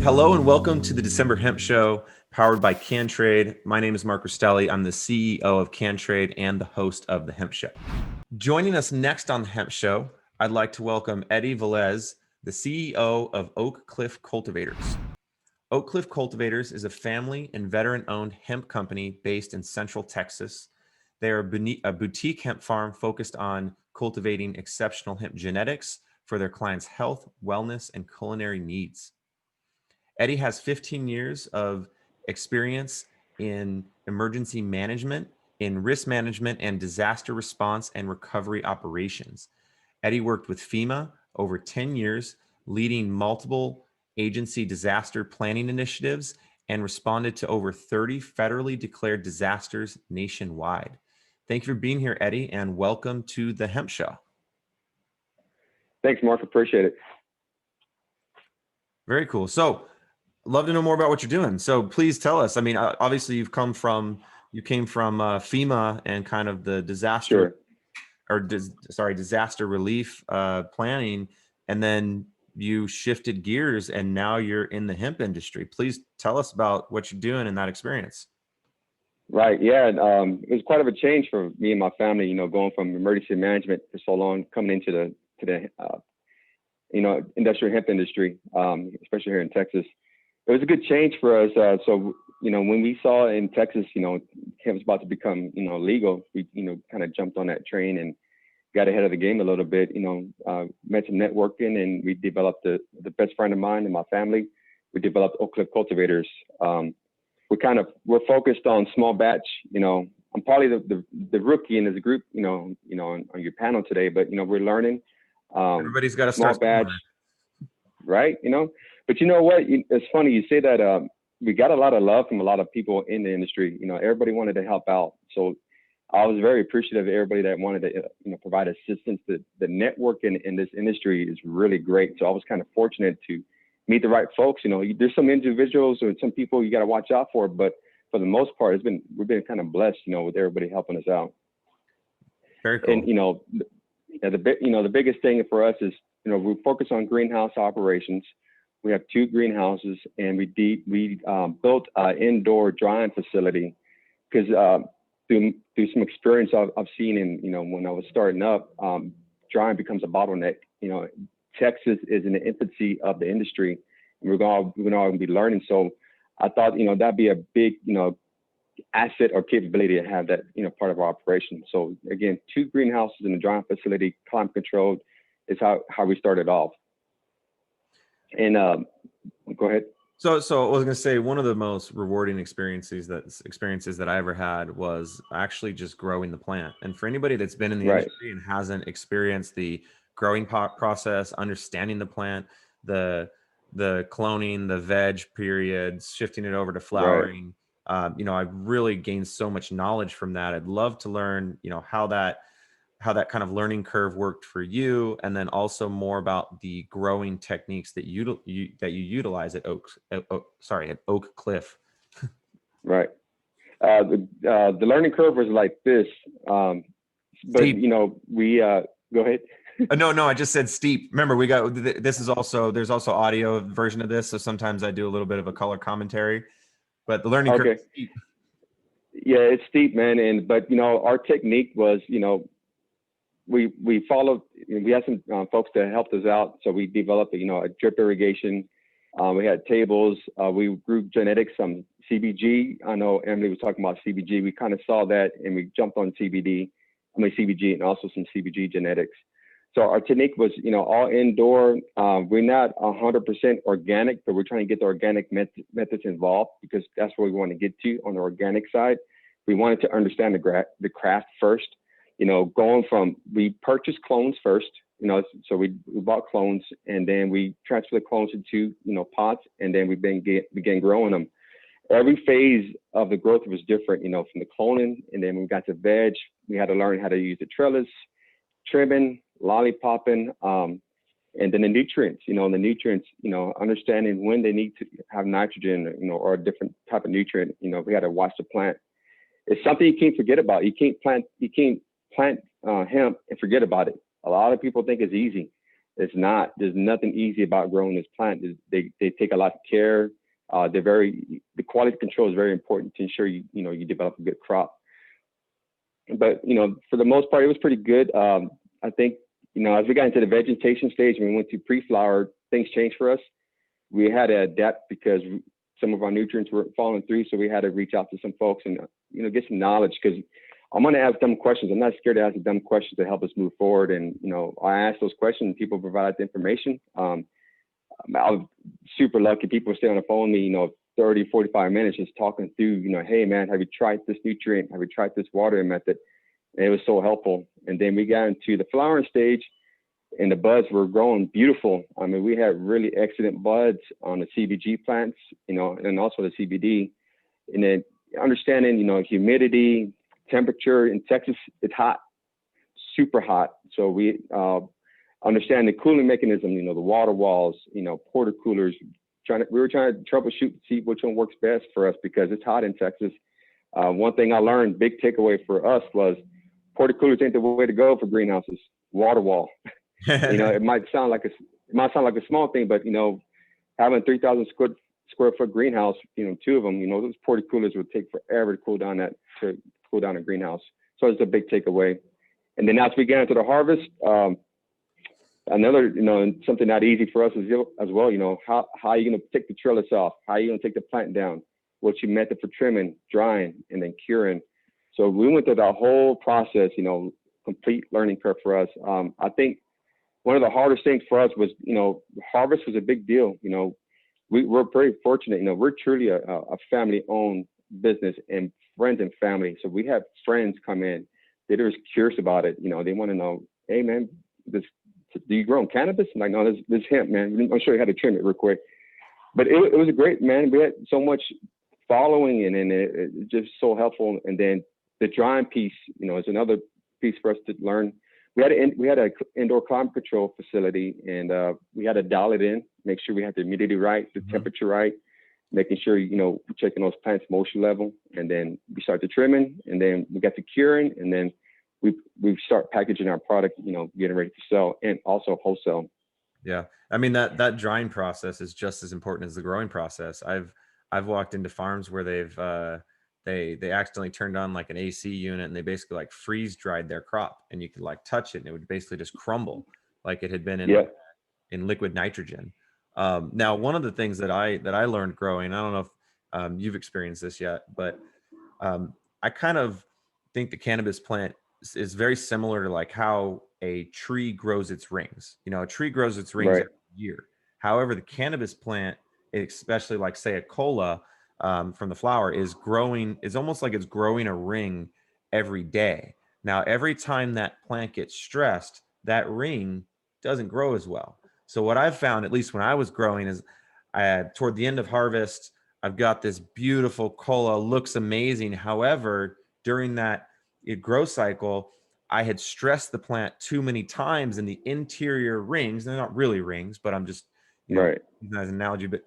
Hello and welcome to the December Hemp Show, powered by CanTrade. My name is Mark Rostelli. I'm the CEO of CanTrade and the host of the Hemp Show. Joining us next on the Hemp Show, I'd like to welcome Eddie Velez, the CEO of Oak Cliff Cultivators. Oak Cliff Cultivators is a family and veteran-owned hemp company based in Central Texas. They are a boutique hemp farm focused on cultivating exceptional hemp genetics for their clients' health, wellness, and culinary needs. Eddie has 15 years of experience in emergency management, in risk management, and disaster response and recovery operations. Eddie worked with FEMA over 10 years, leading multiple agency disaster planning initiatives, and responded to over 30 federally declared disasters nationwide. Thank you for being here, Eddie, and welcome to the Hemp Show. Thanks, Mark. Appreciate it. Very cool. So, love to know more about what you're doing. So please tell us. I mean, obviously you came from FEMA and kind of the disaster disaster relief planning, and then you shifted gears and now you're in the hemp industry. Please tell us about what you're doing in that experience. Right. Yeah. It was quite of a change for me and my family, going from emergency management for so long, coming into the industrial hemp industry, especially here in Texas. It was a good change for us. So, when we saw in Texas, hemp was about to become, legal, we, kind of jumped on that train and got ahead of the game a little bit, met some networking, and we developed the best friend of mine and my family. We developed Oak Cliff Cultivators. We're focused on small batch. I'm probably the rookie in this group, on your panel today, but, we're learning. Everybody's got to small start batch, somewhere. right? But you know what? It's funny you say that. We got a lot of love from a lot of people in the industry. Everybody wanted to help out. So I was very appreciative of everybody that wanted to, provide assistance. The network in this industry is really great. So I was kind of fortunate to meet the right folks. There's some individuals or some people you got to watch out for, but for the most part, we've been kind of blessed, with everybody helping us out. Very cool. And the biggest thing for us is, we focus on greenhouse operations. We have 2 greenhouses, and we built an indoor drying facility because through some experience I've seen when I was starting up, drying becomes a bottleneck. Texas is in the infancy of the industry, and we're going to be learning. So I thought, that'd be a big, asset or capability to have that, part of our operation. So again, 2 greenhouses in the drying facility, climate controlled, is how we started off. And go ahead. So I was going to say, one of the most rewarding experiences that I ever had was actually just growing the plant. And for anybody that's been in the industry and hasn't experienced the growing process, understanding the plant, the cloning, the veg periods, shifting it over to flowering, I've really gained so much knowledge from that. I'd love to learn, how that kind of learning curve worked for you, and then also more about the growing techniques that you utilize at Oak Cliff. Right. The learning curve was like this, but steep. We go ahead. No, I just said steep. Remember, there's also audio version of this, so sometimes I do a little bit of a color commentary, but the learning curve is steep. Yeah, it's steep, man. But our technique was, we followed. We had some folks that helped us out, so we developed a drip irrigation. We had tables. We grew genetics, some CBG. I know Emily was talking about CBG. We kind of saw that, and we jumped on CBG, and also some CBG genetics. So our technique was, all indoor. We're not 100% organic, but we're trying to get the organic methods involved because that's what we want to get to on the organic side. We wanted to understand the craft first. We purchased clones first, so we bought clones, and then we transferred the clones into, pots, and then we began growing them. Every phase of the growth was different, from the cloning, and then when we got to veg, we had to learn how to use the trellis, trimming, lollipopping, and then the nutrients, understanding when they need to have nitrogen, or a different type of nutrient. We had to watch the plant. It's something you can't forget about. You can't plant hemp and forget about it. A lot of people think it's easy. It's not. There's nothing easy about growing this plant. They take a lot of care. The quality control is very important to ensure you develop a good crop. But for the most part, it was pretty good. I think as we got into the vegetation stage and we went to pre-flower, things changed for us. We had to adapt because some of our nutrients weren't falling through, so we had to reach out to some folks and get some knowledge, because I'm going to ask dumb questions. I'm not scared to ask dumb questions to help us move forward. And I ask those questions and people provide the information. I was super lucky. People stay on the phone with me 30, 45 minutes just talking through, hey man, have you tried this nutrient? Have you tried this watering method? And it was so helpful. And then we got into the flowering stage and the buds were growing beautiful. I mean, we had really excellent buds on the CBG plants, and also the CBD. And then understanding, humidity, temperature in Texas, it's hot, super hot. So we understand the cooling mechanism, the water walls, porta coolers. We were trying to troubleshoot to see which one works best for us because it's hot in Texas. One thing I learned, big takeaway for us, was porta coolers ain't the way to go for greenhouses. Water wall. It might sound like a small thing, but having 3,000 square foot greenhouse, two of them, those porta coolers would take forever to cool down a greenhouse. So it's a big takeaway. And then as we get into the harvest, another, something not easy for us as well, how are you going to take the trellis off? How are you going to take the plant down? What's your method for trimming, drying, and then curing? So we went through that whole process, complete learning curve for us. I think one of the hardest things for us was, harvest was a big deal. We're very fortunate, we're truly a family-owned business and friends and family. So we have friends come in, they're just curious about it. They want to know, hey man, do you grow cannabis? I'm like, no, this hemp, man. I'll show you how to trim it real quick. But it was a great, man. We had so much following and it just so helpful. And then the drying piece, is another piece for us to learn. We had an indoor climate control facility, and we had to dial it in, make sure we had the humidity right, the temperature right, making sure, checking those plants moisture level. And then we start the trimming, and then we got the curing, and then we start packaging our product, getting ready to sell, and also wholesale. Yeah. I mean, that drying process is just as important as the growing process. I've walked into farms where they accidentally turned on like an AC unit and they basically like freeze dried their crop, and you could like touch it and it would basically just crumble like it had been in liquid nitrogen. Now, one of the things that I learned growing, I don't know if you've experienced this yet, but I kind of think the cannabis plant is very similar to like how a tree grows its rings. A tree grows its rings every year. However, the cannabis plant, especially like say a cola, from the flower, is almost like it's growing a ring every day. Now, every time that plant gets stressed, that ring doesn't grow as well. So what I've found, at least when I was growing, is toward the end of harvest, I've got this beautiful cola, looks amazing. However, during that growth cycle, I had stressed the plant too many times, and the interior rings, they're not really rings, but I'm just using as an analogy, but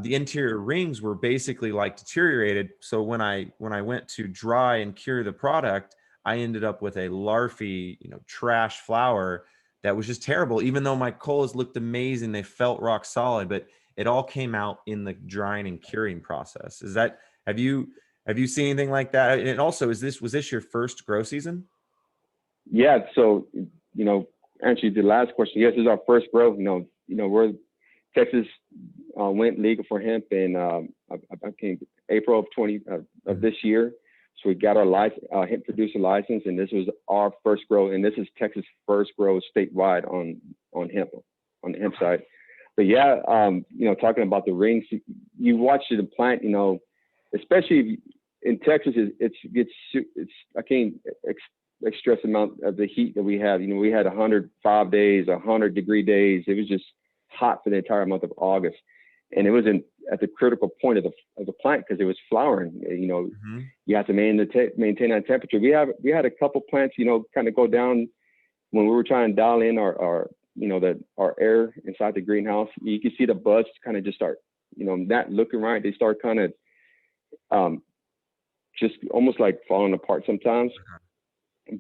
the interior rings were basically like deteriorated. So when I went to dry and cure the product, I ended up with a larfy, trash flower that was just terrible. Even though my colas looked amazing, they felt rock solid, but it all came out in the drying and curing process. Have you seen anything like that? And also, was this your first grow season? Yeah. So, answer the last question. Yes, this is our first grow. We're Texas went legal for hemp in April of this year. So we got our hemp producer license, and this was our first grow, and this is Texas' first grow statewide on hemp, on the hemp side. But yeah, talking about the rings, you watch the plant, especially in Texas, I can't stress the amount of the heat that we have. We had 105 days, 100-degree days. It was just hot for the entire month of August, and it was at the critical point of the plant because it was flowering. You have to maintain that temperature. We had a couple plants, kind of go down when we were trying to dial in our air inside the greenhouse. You can see the buds kind of just start, not looking right. They start kind of just almost like falling apart sometimes.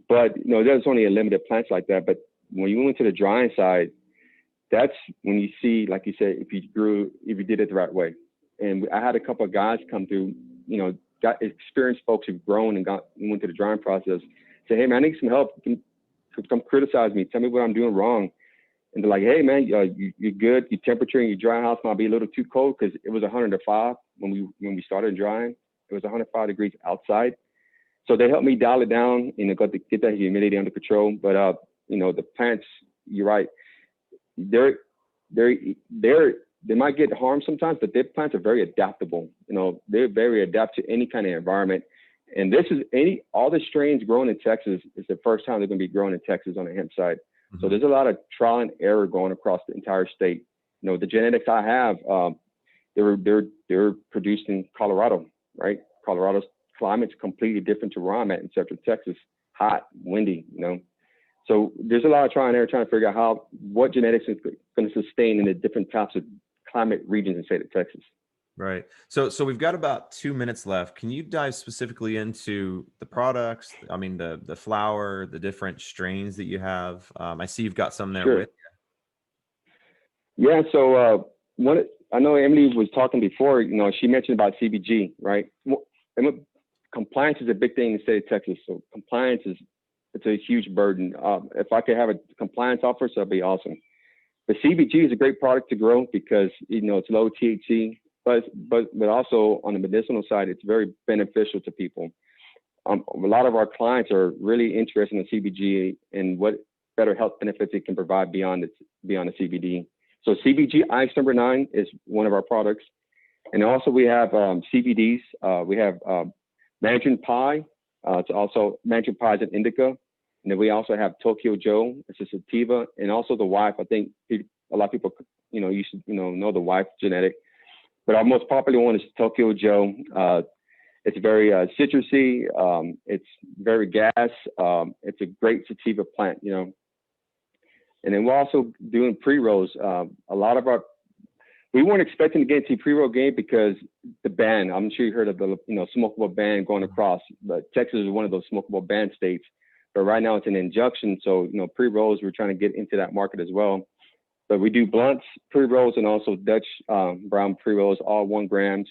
But there's only a limited plants like that. But when you went to the drying side, that's when you see, like you said, if you did it the right way. And I had a couple of guys come through, got experienced folks who've grown and went through the drying process. Say, hey man, I need some help. Come criticize me. Tell me what I'm doing wrong. And they're like, hey man, you're good. Your temperature in your dry house might be a little too cold, because it was 105 when we started drying. It was 105 degrees outside. So they helped me dial it down, got to get that humidity under control. But the plants, you're right. They might get harmed sometimes, but their plants are very adaptable. They're very adapted to any kind of environment. And all the strains grown in Texas is the first time they're going to be grown in Texas on the hemp side. Mm-hmm. So there's a lot of trial and error going across the entire state. The genetics I have, they're produced in Colorado, right? Colorado's climate's completely different to where I'm at in Central Texas, hot, windy, So there's a lot of trial and error trying to figure out what genetics is going to sustain in the different types of climate regions in the state of Texas. Right. So we've got about 2 minutes left. Can you dive specifically into the products? I mean, the flower, the different strains that you have. I see you've got some there Sure. with you. Yeah. So I know Emily was talking before. She mentioned about CBG, right? Compliance is a big thing in the state of Texas. So compliance it's a huge burden. If I could have a compliance officer, that'd be awesome. But CBG is a great product to grow because it's low THC. But also on the medicinal side, it's very beneficial to people. A lot of our clients are really interested in CBG and what better health benefits it can provide beyond the CBD. So CBG Ice No. 9 is one of our products. And also we have CBDs. We have Mandarin Pie. It's also Mandarin Pie is an indica. And then we also have Tokyo Joe. It's a sativa. And also the wife. I think a lot of people, you should, know the wife genetic. But our most popular one is Tokyo Joe. It's very citrusy. It's very gas. It's a great sativa plant, And then we're also doing pre-rolls. We weren't expecting to get into pre-roll game because the ban, I'm sure you heard of the smokable ban going across, but Texas is one of those smokable ban states. But right now it's an injunction. So, pre-rolls, we're trying to get into that market as well. But we do blunts, pre-rolls, and also Dutch brown pre-rolls, all 1 grams.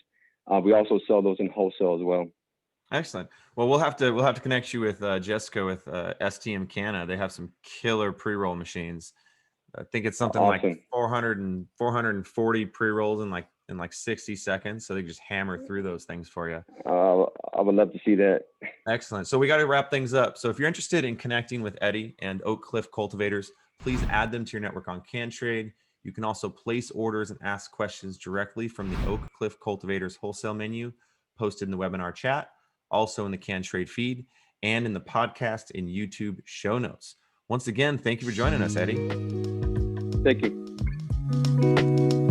We also sell those in wholesale as well. Excellent. Well, we'll have to connect you with Jessica with STM Canna. They have some killer pre-roll machines. I think it's something awesome. like 440 pre-rolls in like 60 seconds. So they just hammer through those things for you. I would love to see that. Excellent. So we got to wrap things up. So if you're interested in connecting with Eddie and Oak Cliff Cultivators, please add them to your network on CanTrade. You can also place orders and ask questions directly from the Oak Cliff Cultivators wholesale menu posted in the webinar chat, also in the CanTrade feed, and in the podcast and YouTube show notes. Once again, thank you for joining us, Eddie. Thank you.